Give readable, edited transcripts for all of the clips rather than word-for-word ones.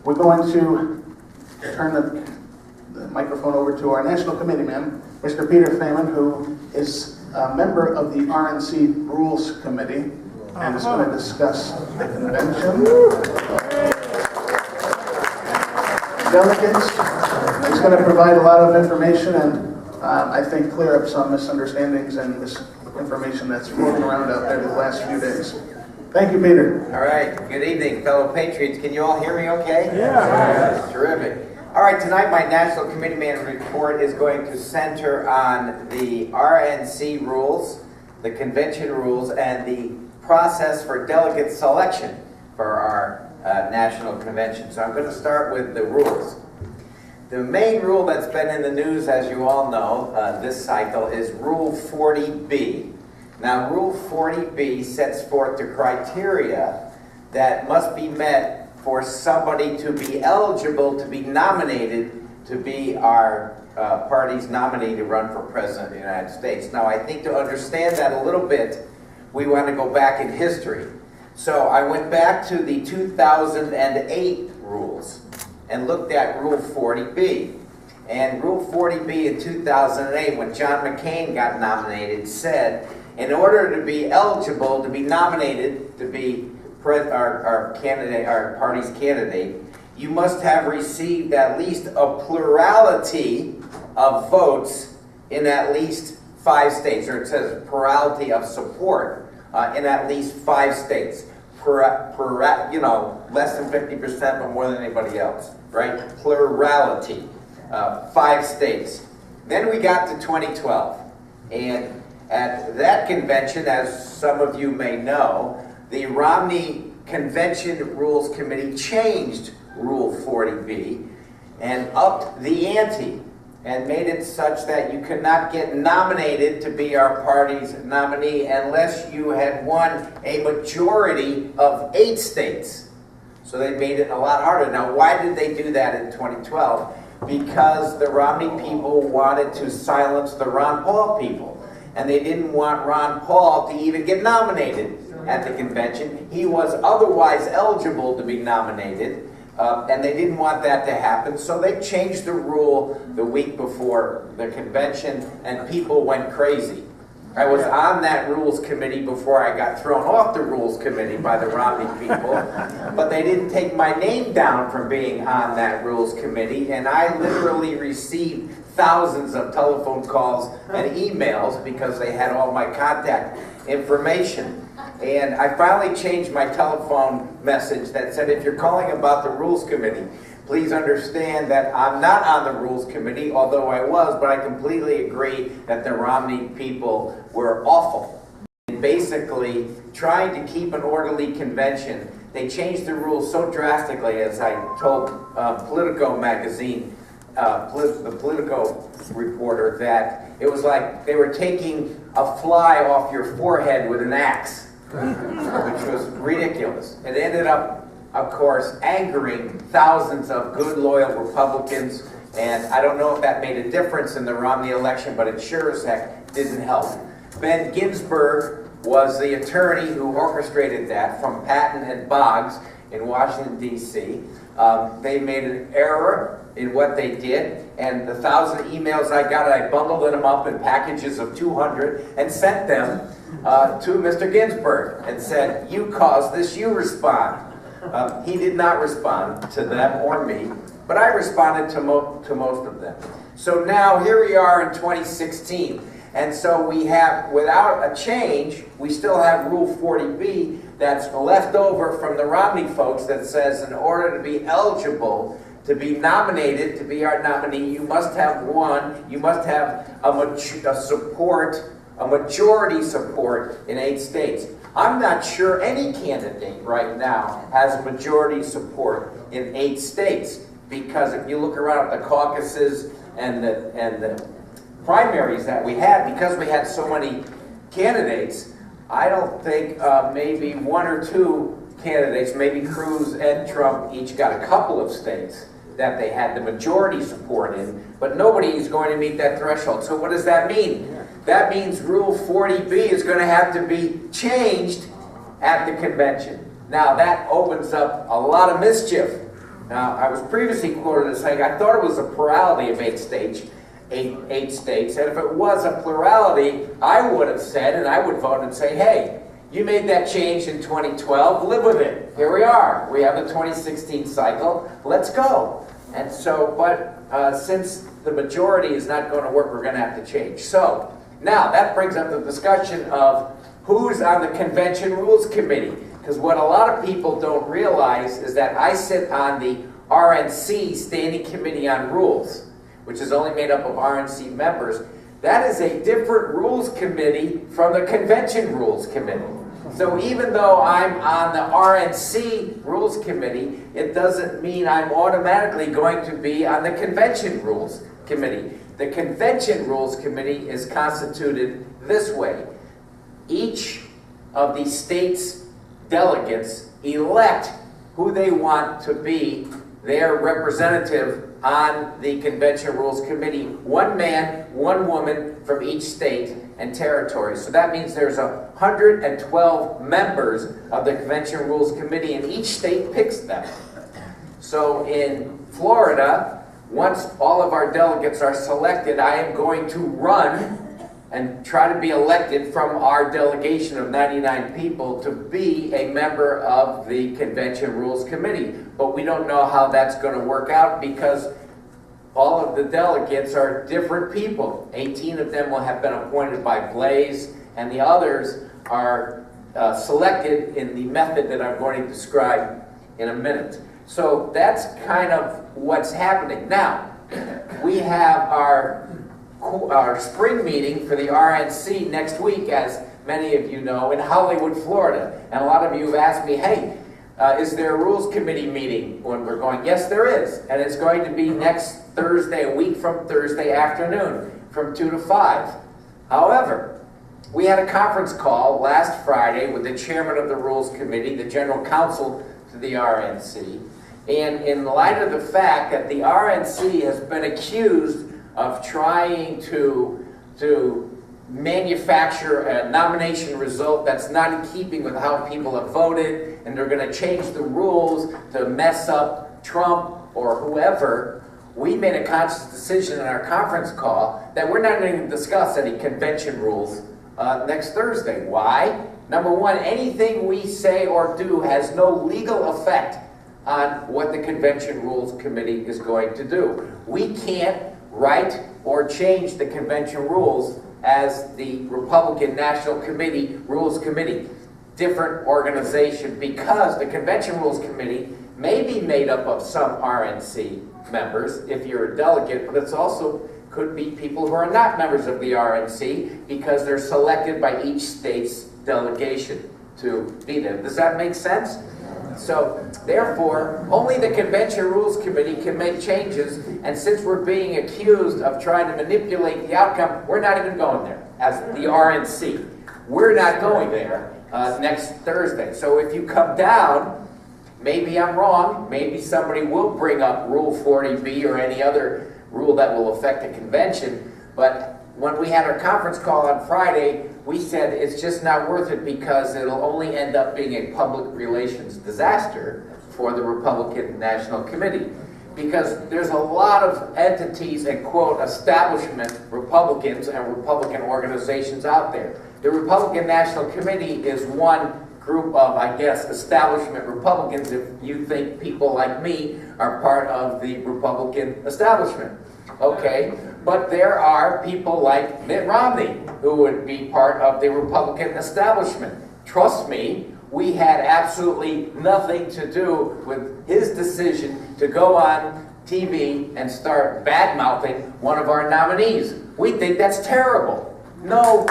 We're going to turn the microphone over to our National Committee man, Mr. Peter Feaman, who is a member of the RNC Rules Committee and is going to discuss the convention. Delegates, he's going to provide a lot of information and I think clear up some misunderstandings and misinformation that's floating around out there the last few days. Thank you, Peter. All right. Good evening, fellow patriots. Can you all hear me okay? Yeah. Terrific. All right, tonight my National Committee Man report is going to center on the RNC rules, the convention rules, and the process for delegate selection for our national convention. So I'm going to start with the rules. The main rule that's been in the news, as you all know, this cycle is Rule 40B. Now, Rule 40B sets forth the criteria that must be met for somebody to be eligible to be nominated to be our party's nominee to run for President of the United States. Now, I think to understand that a little bit, we want to go back in history. So I went back to the 2008 rules and looked at Rule 40B. And Rule 40B in 2008, when John McCain got nominated, said, in order to be eligible to be nominated to be our party's candidate, you must have received at least a plurality of votes in at least 5 states, or it says plurality of support in at least 5 states. Less than 50%, but more than anybody else, right? Plurality, 5 states. Then we got to 2012, and at that convention, as some of you may know, the Romney Convention Rules Committee changed Rule 40B and upped the ante and made it such that you could not get nominated to be our party's nominee unless you had won a majority of 8 states. So they made it a lot harder. Now, why did they do that in 2012? Because the Romney people wanted to silence the Ron Paul people. And they didn't want Ron Paul to even get nominated at the convention. He was otherwise eligible to be nominated, and they didn't want that to happen, so they changed the rule the week before the convention, and people went crazy. I was on that rules committee before I got thrown off the rules committee by the Romney people, but they didn't take my name down from being on that rules committee, and I literally received thousands of telephone calls and emails because they had all my contact information. And I finally changed my telephone message that said, if you're calling about the rules committee, please understand that I'm not on the rules committee, although I was, but I completely agree that the Romney people were awful. And basically, trying to keep an orderly convention, they changed the rules so drastically, as I told Politico magazine, the Politico reporter, that it was like they were taking a fly off your forehead with an axe, which was ridiculous. It ended up, of course, angering thousands of good, loyal Republicans, and I don't know if that made a difference in the Romney election, but it sure as heck didn't help. Ben Ginsberg was the attorney who orchestrated that from Patton and Boggs in Washington, D.C. They made an error in what they did, and the 1,000 emails I got, I bundled them up in packages of 200 and sent them to Mr. Ginsberg and said, you caused this, you respond. He did not respond to them or me, but I responded to most of them. So now here we are in 2016, and so we have, without a change, we still have Rule 40B that's left over from the Romney folks that says in order to be eligible to be nominated to be our nominee, you must have a majority support in 8 states. I'm not sure any candidate right now has a majority support in 8 states, because if you look around at the caucuses and the primaries that we had, because we had so many candidates, I don't think maybe 1 or 2 candidates, maybe Cruz and Trump, each got a couple of states that they had the majority support in, but nobody is going to meet that threshold. So what does that mean? That means Rule 40B is going to have to be changed at the convention. Now that opens up a lot of mischief Now, I was previously quoted as saying I thought it was a plurality of eight states, and if it was a plurality, I would have said, and I would vote and say, hey, you made that change in 2012, live with it. Here we are. We have the 2016 cycle. Let's go. And so, but since the majority is not going to work, we're going to have to change. So, now that brings up the discussion of who's on the Convention Rules Committee. Because what a lot of people don't realize is that I sit on the RNC Standing Committee on Rules, which is only made up of RNC members. That is a different rules committee from the Convention Rules Committee. So even though I'm on the RNC Rules Committee, it doesn't mean I'm automatically going to be on the Convention Rules Committee. The Convention Rules Committee is constituted this way. Each of the states' delegates elect who they want to be their representative on the Convention Rules Committee. One man, one woman from each state and territory. So that means there's 112 members of the Convention Rules Committee, and each state picks them. So in Florida, once all of our delegates are selected, I am going to run and try to be elected from our delegation of 99 people to be a member of the Convention Rules Committee. But we don't know how that's going to work out because all of the delegates are different people. 18 of them will have been appointed by Blaze, and the others are selected in the method that I'm going to describe in a minute. So that's kind of what's happening. Now, we have our spring meeting for the RNC next week, as many of you know, in Hollywood, Florida. And a lot of you have asked me, hey, is there a Rules Committee meeting when we're going? Yes, there is. And it's going to be next Thursday, a week from Thursday afternoon, from 2 to 5. However, we had a conference call last Friday with the chairman of the Rules Committee, the general counsel to the RNC, and in light of the fact that the RNC has been accused of trying to manufacture a nomination result that's not in keeping with how people have voted, and they're going to change the rules to mess up Trump or whoever, we made a conscious decision in our conference call that we're not going to discuss any convention rules next Thursday. Why? Number one, anything we say or do has no legal effect on what the Convention Rules Committee is going to do. We can't write or change the convention rules as the Republican National Committee, Rules Committee, different organization, because the Convention Rules Committee may be made up of some RNC members if you're a delegate, but it's also could be people who are not members of the RNC because they're selected by each state's delegation to be there. Does that make sense? So, therefore, only the Convention Rules Committee can make changes, and since we're being accused of trying to manipulate the outcome, we're not even going there as the RNC. We're not going there next Thursday. So if you come down, maybe I'm wrong, maybe somebody will bring up Rule 40B or any other rule that will affect the convention, but when we had our conference call on Friday, we said it's just not worth it because it'll only end up being a public relations disaster for the Republican National Committee. Because there's a lot of entities and, quote, establishment Republicans and Republican organizations out there. The Republican National Committee is one group of, I guess, establishment Republicans if you think people like me are part of the Republican establishment. Okay, but there are people like Mitt Romney who would be part of the Republican establishment. Trust me, we had absolutely nothing to do with his decision to go on TV and start bad-mouthing one of our nominees. We think that's terrible. No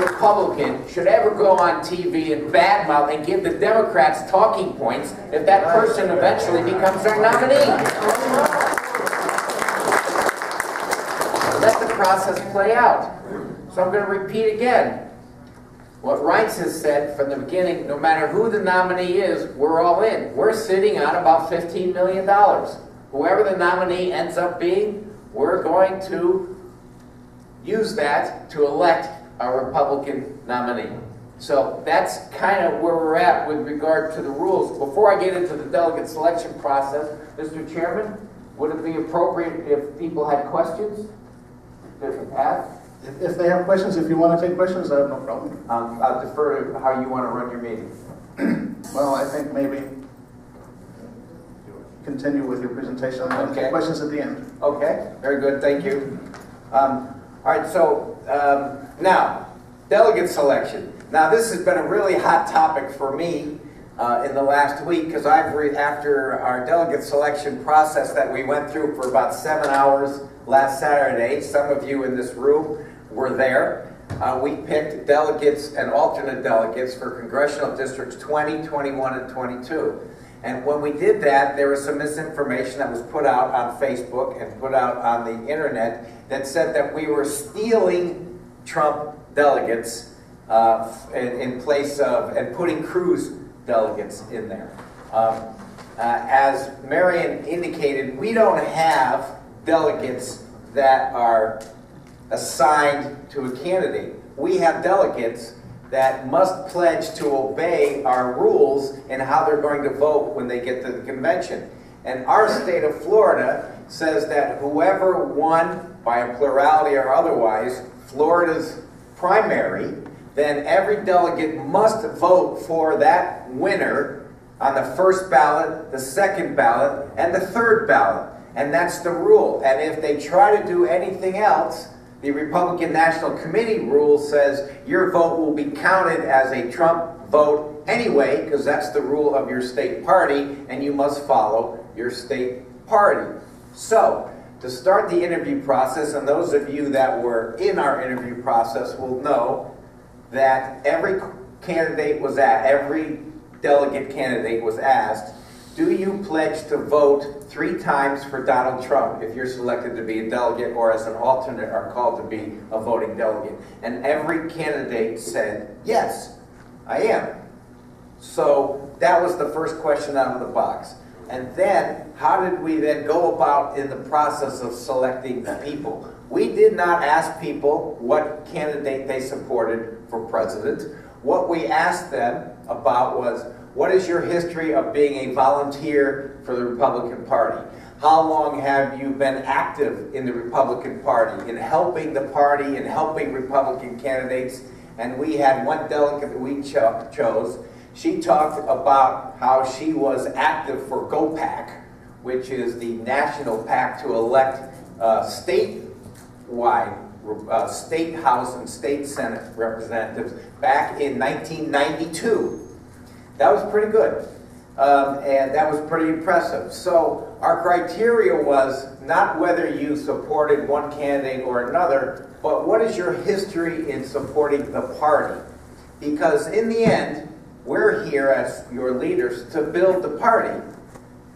Republican should ever go on TV and badmouth and give the Democrats talking points if that person eventually becomes our nominee. Let the process play out. So I'm going to repeat again. What Reince has said from the beginning, no matter who the nominee is, we're all in. We're sitting on about $15 million. Whoever the nominee ends up being, we're going to use that to elect our Republican nominee. So that's kind of where we're at with regard to the rules. Before I get into the delegate selection process, Mr. Chairman, would it be appropriate if people had questions? Pat? If they have questions, if you want to take questions, I have no problem. I'll defer to how you want to run your meeting. Well, I think maybe continue with your presentation and then Okay. take questions at the end. Okay, very good, thank you. All right, so now, delegate selection. Now, this has been a really hot topic for me in the last week because after our delegate selection process that we went through for about 7 hours last Saturday, some of you in this room were there. We picked delegates and alternate delegates for congressional districts 20, 21, and 22. And when we did that, there was some misinformation that was put out on Facebook and put out on the internet that said that we were stealing Trump delegates in place of, and putting Cruz delegates in there. As Marion indicated, we don't have delegates that are assigned to a candidate. We have delegates that must pledge to obey our rules and how they're going to vote when they get to the convention. And our state of Florida says that whoever won by a plurality or otherwise Florida's primary, then every delegate must vote for that winner on the first ballot, the second ballot, and the third ballot. And that's the rule. And if they try to do anything else, the Republican National Committee rule says your vote will be counted as a Trump vote anyway, because that's the rule of your state party, and you must follow your state party. So, to start the interview process, and those of you that were in our interview process will know that every delegate candidate was asked, do you pledge to vote 3 times for Donald Trump if you're selected to be a delegate or as an alternate are called to be a voting delegate? And every candidate said, yes, I am. So that was the first question out of the box. And then, how did we then go about in the process of selecting people? We did not ask people what candidate they supported for president. What we asked them about was, what is your history of being a volunteer for the Republican Party? How long have you been active in the Republican Party, in helping the party, in helping Republican candidates? And we had one delegate that we chose. She talked about how she was active for GOPAC, which is the national PAC to elect statewide state House and state Senate representatives back in 1992. That was pretty good, and that was pretty impressive. So our criteria was not whether you supported one candidate or another, but what is your history in supporting the party? Because in the end, we're here as your leaders to build the party,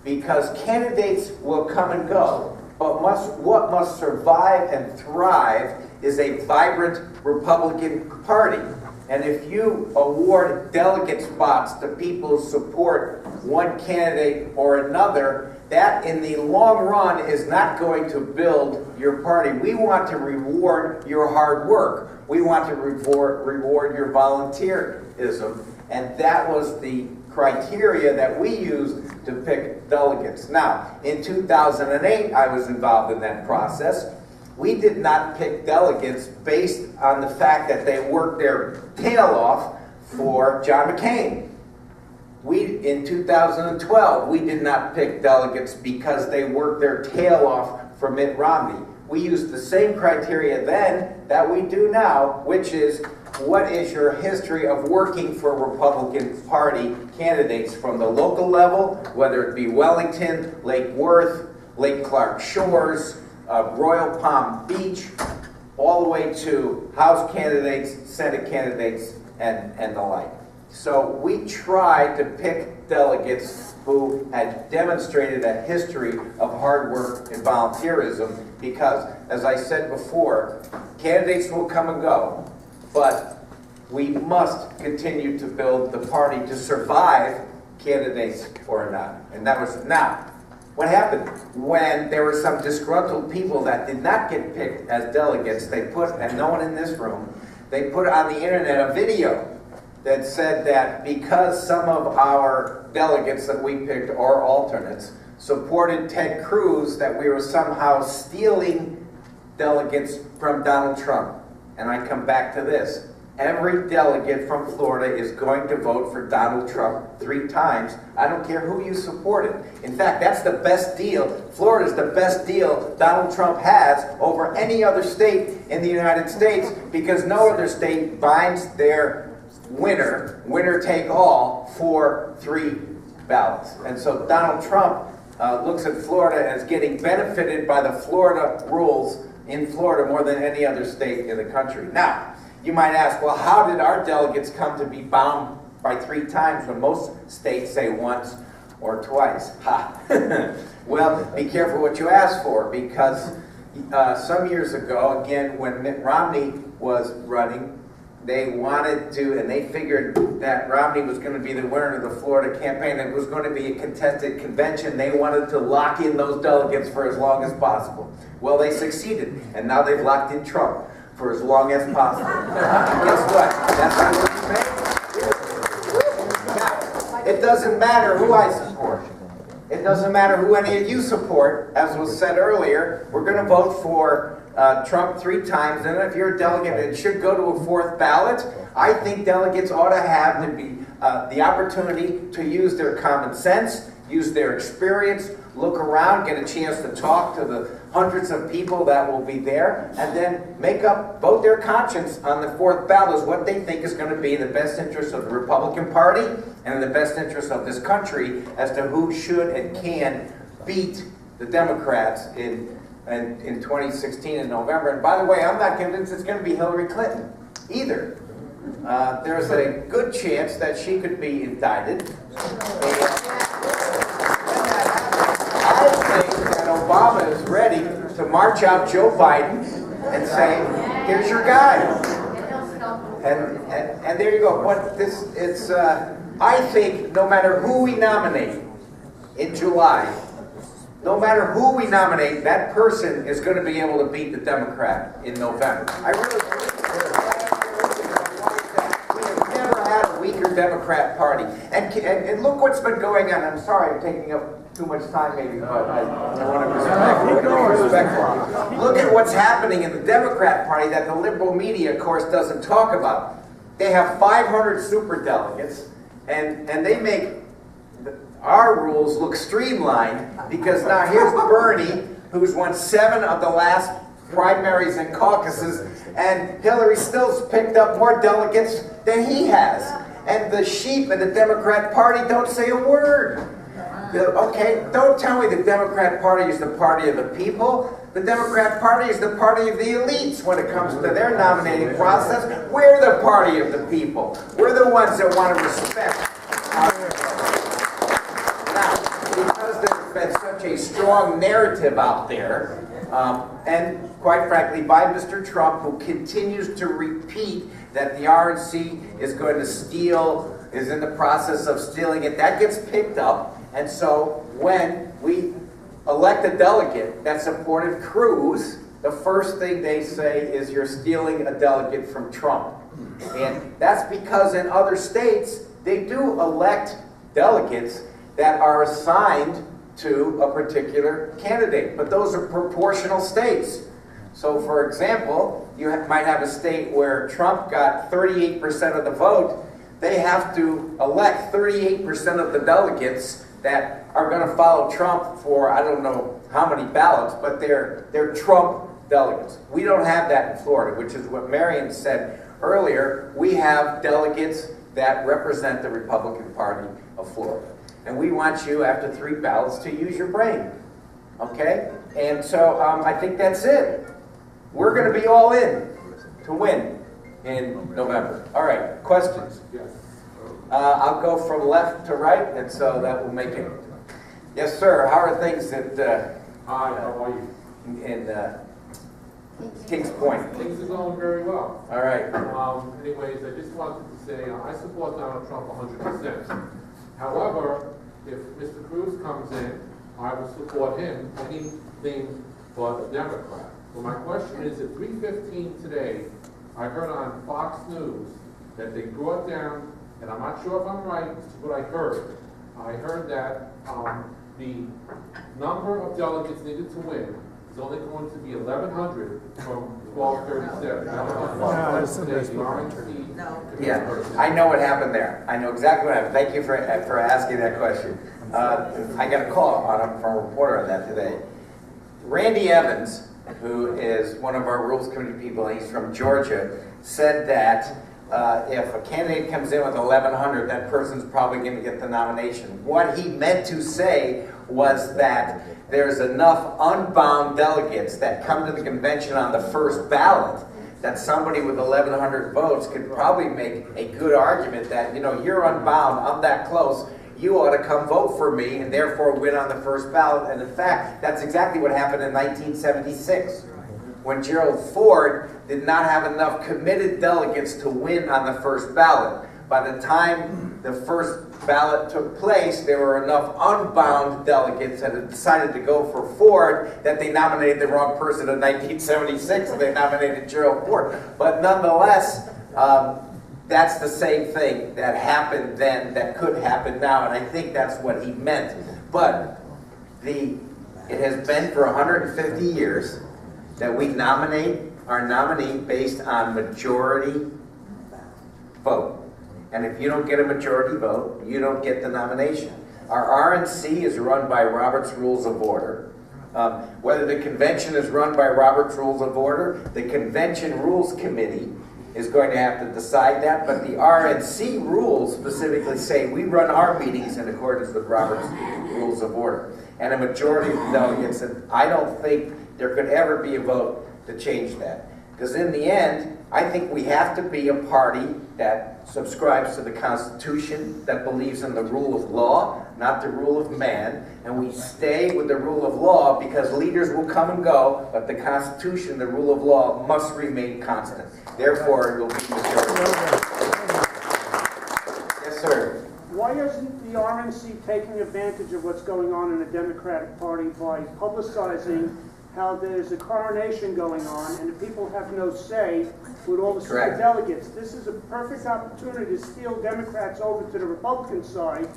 because candidates will come and go, but what must survive and thrive is a vibrant Republican Party. And if you award delegate spots to people who support one candidate or another, that in the long run is not going to build your party. We want to reward your hard work. We want to reward your volunteerism. And that was the criteria that we used to pick delegates. Now, in 2008, I was involved in that process. We did not pick delegates based on the fact that they worked their tail off for John McCain. In 2012, we did not pick delegates because they worked their tail off for Mitt Romney. We used the same criteria then that we do now, which is, what is your history of working for Republican Party candidates from the local level, whether it be Wellington, Lake Worth, Lake Clark Shores, Royal Palm Beach, all the way to House candidates, Senate candidates, and the like. So we tried to pick delegates who had demonstrated a history of hard work and volunteerism because, as I said before, candidates will come and go, but we must continue to build the party to survive candidates or not. And that was now. What happened when there were some disgruntled people that did not get picked as delegates? They put, and no one in this room, they put on the internet a video that said that because some of our delegates that we picked, or alternates, supported Ted Cruz, that we were somehow stealing delegates from Donald Trump. And I come back to this. Every delegate from Florida is going to vote for Donald Trump 3 times. I don't care who you supported. In fact, that's the best deal. Florida's the best deal Donald Trump has over any other state in the United States, because no other state binds their winner take all, for 3 ballots. And so Donald Trump looks at Florida as getting benefited by the Florida rules in Florida more than any other state in the country. Now, you might ask, well, how did our delegates come to be bound by 3 times when most states say once or twice? Ha! Well, be careful what you ask for, because some years ago, again, when Mitt Romney was running, they wanted to, and they figured that Romney was going to be the winner of the Florida campaign, and it was going to be a contested convention. They wanted to lock in those delegates for as long as possible. Well, they succeeded, and now they've locked in Trump for as long as possible. Guess what? That's what we made. Now, it doesn't matter who I support. It doesn't matter who any of you support. As was said earlier, we're going to vote for Trump 3 times, and if you're a delegate, it should go to a 4th ballot. I think delegates ought to have the opportunity to use their common sense, use their experience, look around, get a chance to talk to the hundreds of people that will be there, and then vote their conscience on the 4th ballot as what they think is going to be in the best interest of the Republican Party and in the best interest of this country as to who should and can beat the Democrats in 2016 in November. And by the way, I'm not convinced it's going to be Hillary Clinton either. There's a good chance that she could be indicted. I think that Obama is ready to march out Joe Biden and say, here's your guy. And there you go. I think no matter who we nominate in July, no matter who we nominate, that person is going to be able to beat the Democrat in November. I really believe we have never had a weaker Democrat Party. And look what's been going on. I'm sorry I'm taking up too much time maybe, but I want to be respectful. Look at what's happening in the Democrat Party that the liberal media, of course, doesn't talk about. They have 500 superdelegates, and they make our rules look streamlined, because now here's Bernie, who's won 7 of the last primaries and caucuses, and Hillary still's picked up more delegates than he has. And the sheep in the Democrat Party don't say a word. Okay, don't tell me the Democrat Party is the party of the people. The Democrat Party is the party of the elites when it comes to their nominating process. We're the party of the people. We're the ones that want to respect because there's been such a strong narrative out there, and quite frankly by Mr. Trump, who continues to repeat that the RNC is going to steal, is in the process of stealing it, that gets picked up. And so when we elect a delegate that supported Cruz, the first thing they say is you're stealing a delegate from Trump. And that's because in other states, they do elect delegates that are assigned to a particular candidate, but those are proportional states. So for example, you might have a state where Trump got 38% of the vote. They have to elect 38% of the delegates that are going to follow Trump for I don't know how many ballots, but they're Trump delegates. We don't have that in Florida, which is what Marion said earlier. We have delegates that represent the Republican Party of Florida. And we want you, after 3 ballots, to use your brain. Okay? And so I think that's it. We're going to be all in to win in November. All right, questions? Yes. I'll go from left to right, and so that will make it. Yes, sir. How are things at Hi, how are you? in Kings Point? Things are going very well. All right. Anyways, I just wanted to say I support Donald Trump 100%. However, if Mr. Cruz comes in, I will support him anything but a Democrat. So my question is, at 3:15 today, I heard on Fox News that they brought down and I'm not sure if I'm right, this is what I heard. I heard that the number of delegates needed to win is only going to be 1,100 from 1237. Yeah, I know what happened there. I know exactly what happened. Thank you for asking that question. I got a call from a reporter on that today. Randy Evans, who is one of our Rules Committee people, he's from Georgia, said that if a candidate comes in with 1,100, that person's probably going to get the nomination. What he meant to say was that there's enough unbound delegates that come to the convention on the first ballot that somebody with 1,100 votes could probably make a good argument that, you know, you're unbound, I'm that close, you ought to come vote for me and therefore win on the first ballot. And in fact, that's exactly what happened in 1976. When Gerald Ford did not have enough committed delegates to win on the first ballot. By the time the first ballot took place, there were enough unbound delegates that had decided to go for Ford that they nominated the wrong person in 1976 and they nominated Gerald Ford. But nonetheless, that's the same thing that happened then that could happen now, and I think that's what he meant. But it has been for 150 years that we nominate our nominee based on majority vote. And if you don't get a majority vote, you don't get the nomination. Our RNC is run by Robert's Rules of Order. Whether the convention is run by Robert's Rules of Order, the Convention Rules Committee is going to have to decide that, but the RNC rules specifically say we run our meetings in accordance with Robert's Rules of Order. And a majority of the delegates, and I don't think there could ever be a vote to change that. Because in the end, I think we have to be a party that subscribes to the Constitution, that believes in the rule of law, not the rule of man, and we stay with the rule of law because leaders will come and go, but the Constitution, the rule of law, must remain constant. Therefore, it will be majority. Yes, sir. Why isn't the RNC taking advantage of what's going on in the Democratic Party by publicizing how there's a coronation going on and the people have no say with all the super delegates? This is a perfect opportunity to steal Democrats over to the Republican side,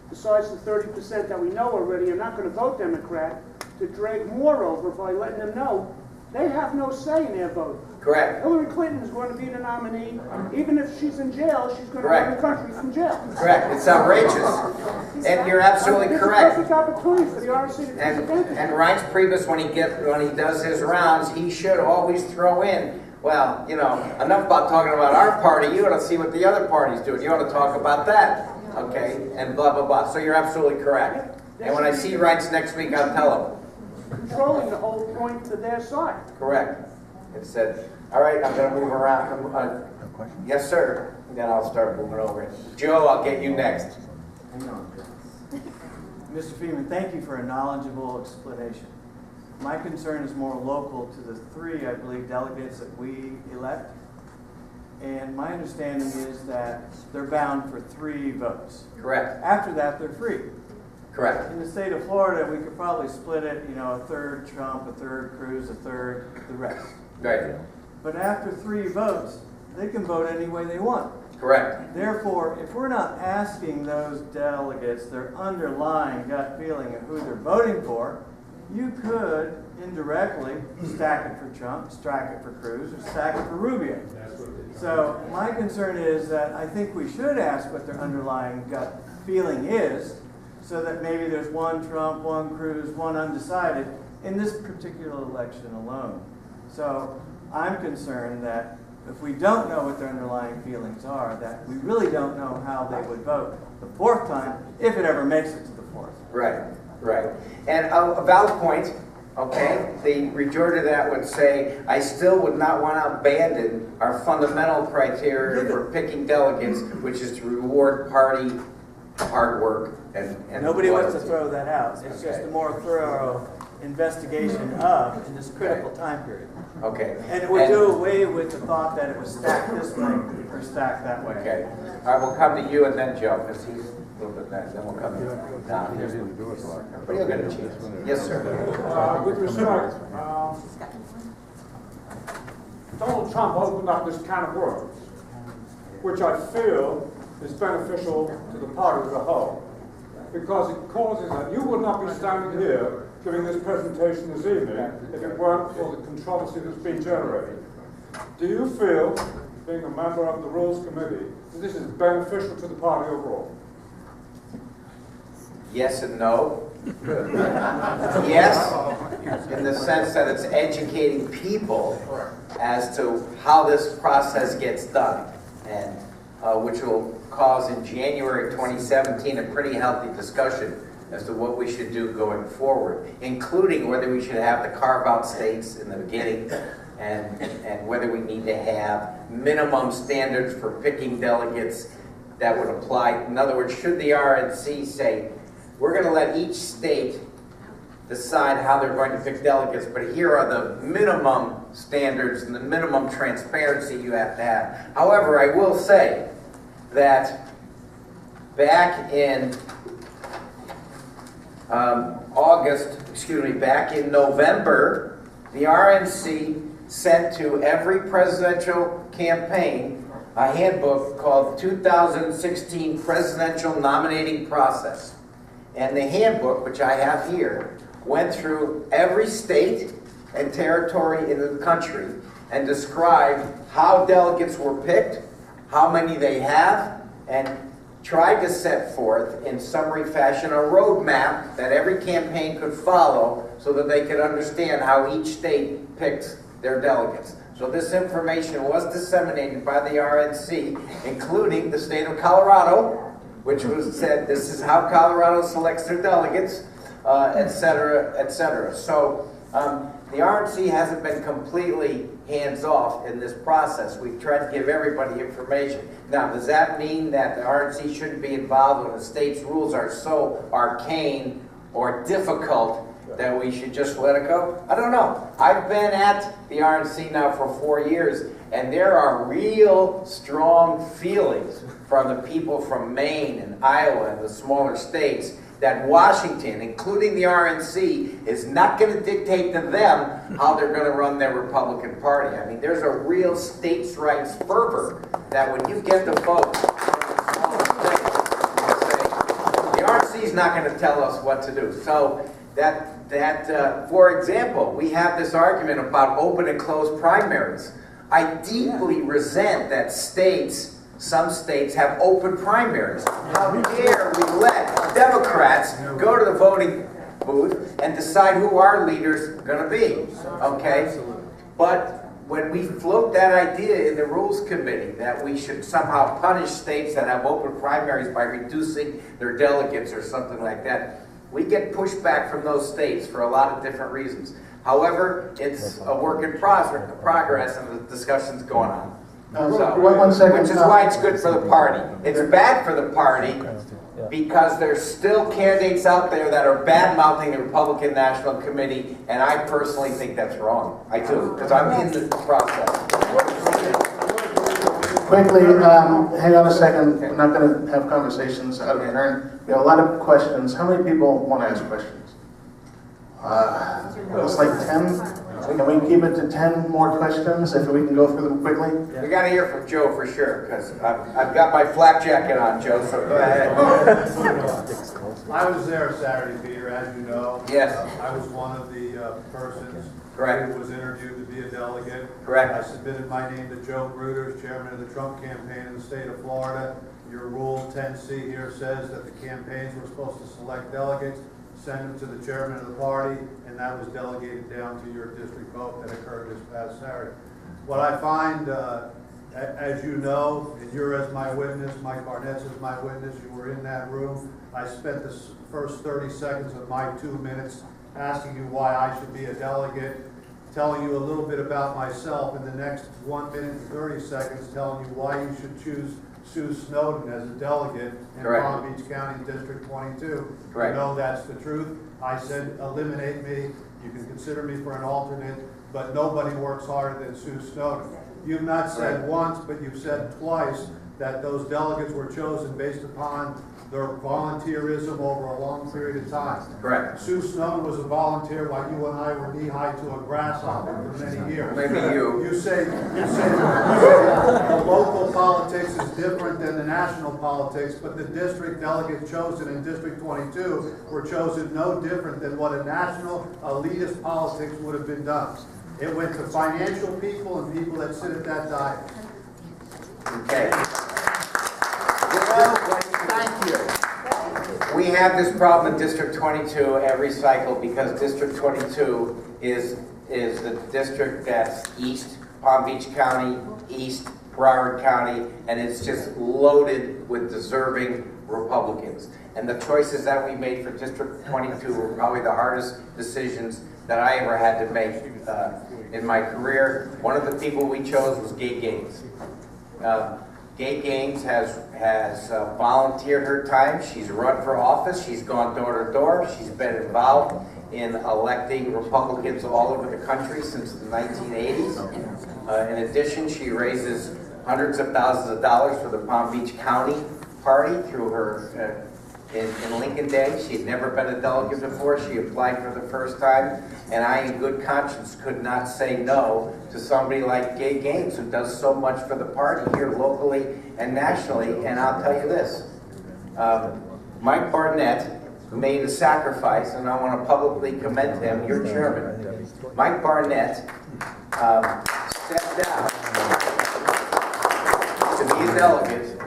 besides the 30% that we know already are not going to vote Democrat, to drag more over by letting them know they have no say in their vote. Correct. Hillary Clinton is going to be the nominee. Even if she's in jail, she's going to run the country from jail. Correct. It's outrageous. And you're absolutely correct. It's a perfect opportunity for the RNC to take advantage. And Reince Priebus, when he does his rounds, he should always throw in, well, you know, enough about talking about our party, you ought to see what the other party's doing. You ought to talk about that, okay? And blah, blah, blah. So you're absolutely correct. And when I see Reince next week, I'll tell him. Controlling the whole point to their side. Correct. It said, all right, I'm going to move around. Yes, sir. Then I'll start moving over it. Joe, I'll get you next. Hang on. Mr. Feaman, thank you for a knowledgeable explanation. My concern is more local to the three, I believe, delegates that we elect. And my understanding is that they're bound for 3 votes. Correct. After that, they're free. Correct. In the state of Florida, we could probably split it, you know, a third Trump, a third Cruz, a third the rest. Right. But after 3 votes, they can vote any way they want. Correct. Therefore, if we're not asking those delegates their underlying gut feeling of who they're voting for, you could indirectly stack it for Trump, stack it for Cruz, or stack it for Rubio. So my concern is that I think we should ask what their underlying gut feeling is, so that maybe there's one Trump, one Cruz, one undecided in this particular election alone. So I'm concerned that if we don't know what their underlying feelings are, that we really don't know how they would vote the 4th time, if it ever makes it to the 4th. Right, right. And a valid point, okay? The rejoinder to that would say, I still would not want to abandon our fundamental criteria for picking delegates, which is to reward party hard work and nobody wants to loyalty. throw that out. It's just a more thorough investigation of in this critical time period. Okay. And it would do away with the thought that it was stacked this way or stacked that way. Okay. All right, we'll come to you and then Joe, because he's a little bit next. Then we'll come down here. But you'll get a chance. Yes, sir. With respect, Donald Trump opened up this can of worms, which I feel is beneficial to the party as a whole. Because it causes that you would not be standing here giving this presentation this evening if it weren't for the controversy that's been generated. Do you feel, being a member of the Rules Committee, that this is beneficial to the party overall? Yes and no. Yes, in the sense that it's educating people as to how this process gets done, and which will cause in January 2017 a pretty healthy discussion as to what we should do going forward, including whether we should have the carve-out states in the beginning, and whether we need to have minimum standards for picking delegates that would apply. In other words, should the RNC say, we're going to let each state decide how they're going to pick delegates, but here are the minimum standards and the minimum transparency you have to have. However, I will say that back in back in November, the RNC sent to every presidential campaign a handbook called 2016 Presidential Nominating Process. And the handbook, which I have here, went through every state and territory in the country and described how delegates were picked, how many they have, and tried to set forth in summary fashion a roadmap that every campaign could follow so that they could understand how each state picks their delegates. So this information was disseminated by the RNC, including the state of Colorado, which was said this is how Colorado selects their delegates, et cetera, et cetera. So the RNC hasn't been completely hands-off in this process. We've tried to give everybody information. Now, does that mean that the RNC shouldn't be involved when the state's rules are so arcane or difficult that we should just let it go? I don't know. I've been at the RNC now for 4 years, and there are real strong feelings from the people from Maine and Iowa and the smaller states that Washington, including the RNC, is not going to dictate to them how they're going to run their Republican Party. I mean, there's a real states' rights fervor that when you get the folks from the smaller states, say, the RNC is not going to tell us what to do. So for example, we have this argument about open and closed primaries. I deeply resent that some states have open primaries. How dare we let Democrats go to the voting booth and decide who our leader's going to be, okay? But when we float that idea in the Rules Committee that we should somehow punish states that have open primaries by reducing their delegates or something like that, we get pushback from those states for a lot of different reasons. However, it's a work in progress and the discussion's going on. One second. Which is why it's good for the party. It's bad for the party because there's still candidates out there that are bad-mouthing the Republican National Committee, and I personally think that's wrong. I do, because I'm in the process. Quickly, hang on a second. We're not going to have conversations out of turn. We have a lot of questions. How many people want to ask questions? It's like 10. Can we keep it to 10 more questions if we can go through them quickly? We got to hear from Joe for sure, because I've got my flak jacket on, Joe, so go ahead. I was there Saturday, Peter, as you know. Yes. I was one of the persons Correct. who was interviewed to be a delegate. Correct. I submitted my name to Joe Gruters, chairman of the Trump campaign in the state of Florida. Your Rule 10C here says that the campaigns were supposed to select delegates, send them to the chairman of the party, and that was delegated down to your district vote that occurred this past Saturday. What I find, as you know, and you're as my witness, Mike Barnett's as my witness, you were in that room. I spent the first 30 seconds of my 2 minutes asking you why I should be a delegate, telling you a little bit about myself, in the next 1 minute and 30 seconds telling you why you should choose Sue Snowden as a delegate in Correct. Palm Beach County District 22. Correct. You know that's the truth. I said eliminate me. You can consider me for an alternate, but nobody works harder than Sue Snowden. You've not said Correct. once, but you've said twice that those delegates were chosen based upon their volunteerism over a long period of time. Correct. Sue Snowden was a volunteer while you and I were knee-high to a grasshopper for many years. Maybe you. You say the local politics is different than the national politics, but the district delegates chosen in District 22 were chosen no different than what a national elitist politics would have been done. It went to financial people and people that sit at that diet. Okay. Thank you. We have this problem in District 22 every cycle because District 22 is the district that's east Palm Beach County, east Broward County, and it's just loaded with deserving Republicans. And the choices that we made for District 22 were probably the hardest decisions that I ever had to make in my career. One of the people we chose was Gay Gaines. Gay Gaines has volunteered her time. She's run for office. She's gone door to door. She's been involved in electing Republicans all over the country since the 1980s. In addition, she raises hundreds of thousands of dollars for the Palm Beach County Party through her in Lincoln Day. She had never been a delegate before. She applied for the first time, and I, in good conscience, could not say no to somebody like Gay Gaines, who does so much for the party here locally and nationally. And I'll tell you this, Mike Barnett made a sacrifice, and I want to publicly commend him, your chairman. Mike Barnett stepped down to be a delegate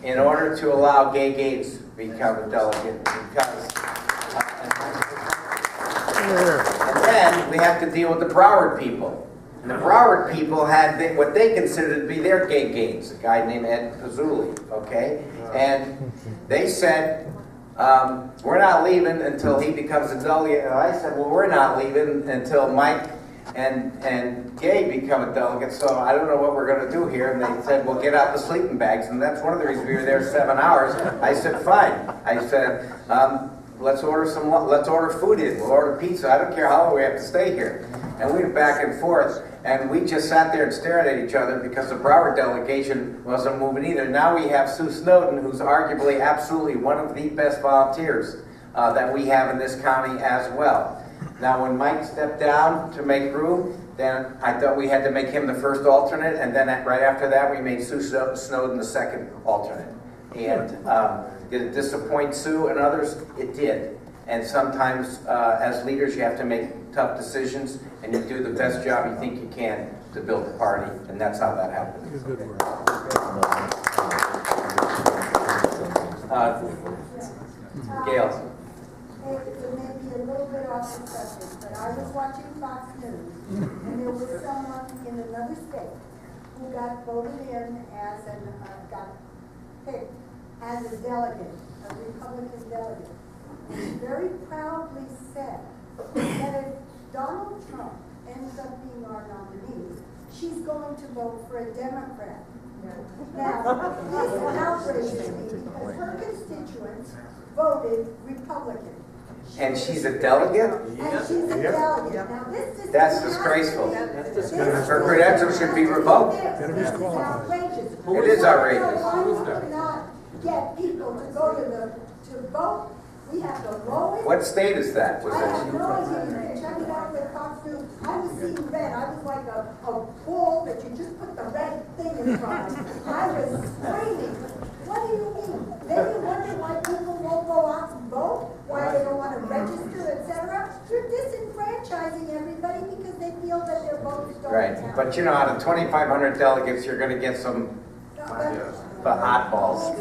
in order to allow Gay Gaines to become a delegate, because and then we have to deal with the Broward people. And the Broward people had what they considered to be their Gay Gaines, a guy named Ed Pizzulli, okay? And they said, we're not leaving until he becomes a delegate. And I said, well, we're not leaving until Mike and Gay become a delegate, so I don't know what we're going to do here. And they said, well, get out the sleeping bags. And that's one of the reasons we were there 7 hours. I said, fine. I said, let's order food in. We'll order pizza. I don't care how long we have to stay here. And we went back and forth, and we just sat there and stared at each other because the Broward delegation wasn't moving either. Now we have Sue Snowden, who's arguably absolutely one of the best volunteers that we have in this county as well. Now, when Mike stepped down to make room, then I thought we had to make him the first alternate, and then right after that, we made Sue Snowden the second alternate. And did it disappoint Sue and others? It did. And sometimes, as leaders, you have to make tough decisions, and you do the best job you think you can to build the party, and that's how that happened. Gail. It may be a little bit off the subject, but I was watching Fox News, and there was someone in another state who got voted in as got picked as a delegate, a Republican delegate. And he very proudly said that if Donald Trump ends up being our nominee, she's going to vote for a Democrat. Now, this outrages me because her constituents voted Republican. And she's a delegate? And she's a delegate. Now, this is That's disgraceful. Her Her credentials should be revoked. This is outrageous. It is outrageous. Why would we not get people to go to vote? We have the lowest. What state is that? Was I that? have no idea. You can check it out with Fox News. I was seeing red. I was like a bull that you just put the red thing in front of. I was screaming. What do you mean? Then you wonder why people won't go out and vote, why they don't want to register, etc. You're disenfranchising everybody because they feel that their votes don't Right. count. But you know, out of 2,500 delegates, you're going to get some oddballs.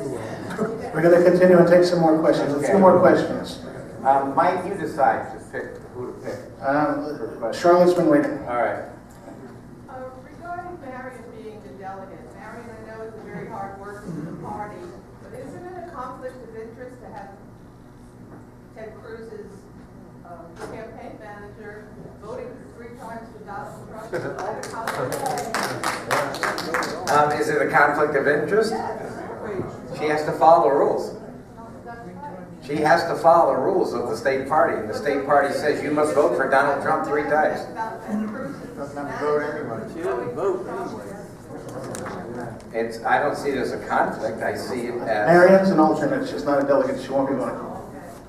We're going to continue and take some more questions. A few more questions. Mike, you decide to pick who to pick. Charlotte's been waiting. All right. Regarding Marion being the delegate, Marion, I know, is a very hard worker for the party, but isn't it a conflict of interest to have Ted Cruz's campaign manager voting 3 times for Donald Trump? Is it a conflict of interest? She has to follow the rules. She has to follow the rules of the state party. And the state party says you must vote for Donald Trump 3 times. Doesn't have to vote anyway. She doesn't vote anyway. I don't see it as a conflict, I see it as, Marion's an alternate, she's not a delegate, she won't be voting.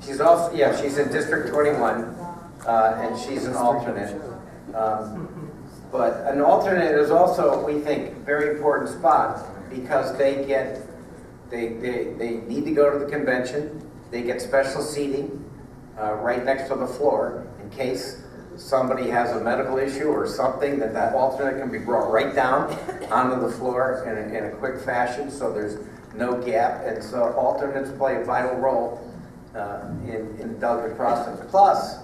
she's also, yeah, she's in District 21, and she's an alternate. But an alternate is also, we think, very important spot, because they need to go to the convention, they get special seating right next to the floor, in case somebody has a medical issue or something, that alternate can be brought right down onto the floor in a quick fashion, so there's no gap. And so alternates play a vital role in the delegate process. Plus,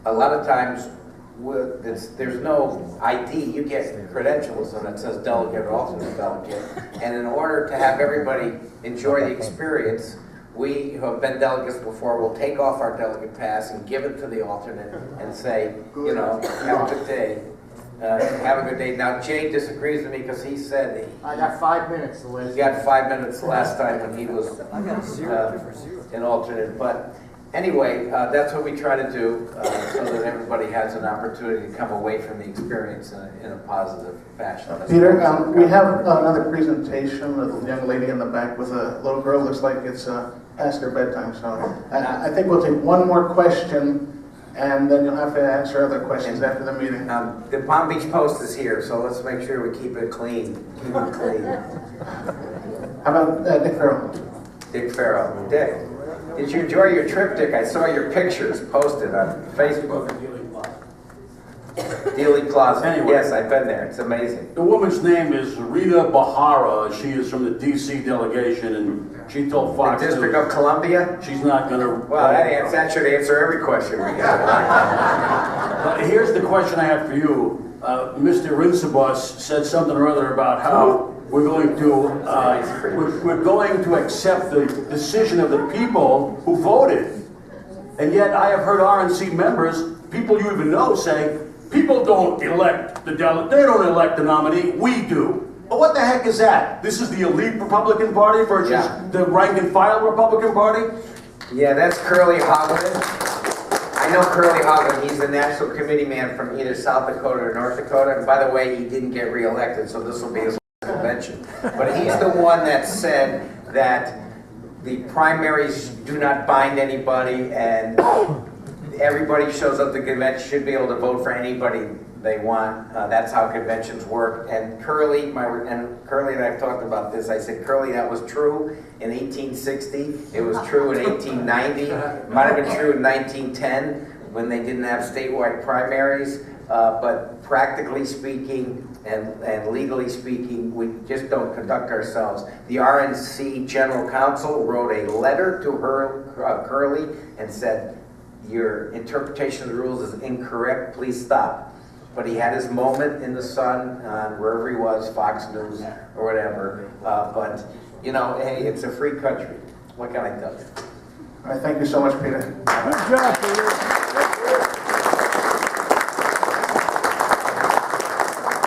a lot of times there's no ID, you get credentials and it says delegate or alternate delegate. And in order to have everybody enjoy the experience, we who have been delegates before will take off our delegate pass and give it to the alternate and say, you know, have a good day. Have a good day. Now, Jay disagrees with me because he said I got 5 minutes to list. he got 5 minutes last time when he was an alternate. But anyway, that's what we try to do so that everybody has an opportunity to come away from the experience in a positive fashion. Peter, we have another presentation of the young lady in the back with a little girl. Looks like it's past her bedtime, so I think we'll take one more question, and then you'll have to answer other questions after the meeting. The Palm Beach Post is here, so let's make sure we keep it clean. Keep it clean. How about Dick Farrell? Dick Farrell. Dick, did you enjoy your trip, Dick? I saw your pictures posted on Facebook. Dealey Plaza. Anyway. Yes, I've been there. It's amazing. The woman's name is Rita Bahara. She is from the DC delegation, and she told Fox The District News of Columbia? she's not going to. Well, that should answer every question we have. But here's the question I have for you. Mr. Rinsabus said something or other about how we're going to accept the decision of the people who voted, and yet I have heard RNC members, people you even know, say people don't elect the delegate. They don't elect the nominee. We do. Well, what the heck is that? This is the elite Republican Party versus the rank and file Republican Party? Yeah, that's Curly Hoagland. I know Curly Hoagland. He's the national committee man from either South Dakota or North Dakota. And by the way, he didn't get reelected, so this will be his convention. But he's the one that said that the primaries do not bind anybody, and everybody shows up to the convention should be able to vote for anybody they want. That's how conventions work. And Curly and I've talked about this. I said, Curly, that was true in 1860. It was true in 1890. It might have been true in 1910 when they didn't have statewide primaries. But practically speaking and legally speaking, we just don't conduct ourselves. The RNC General Counsel wrote a letter to her, Curly, and said, your interpretation of the rules is incorrect, please stop. But he had his moment in the sun, wherever he was, Fox News or whatever. But, you know, hey, it's a free country. What can I tell you? All right, thank you so much, Peter. Good job, Peter.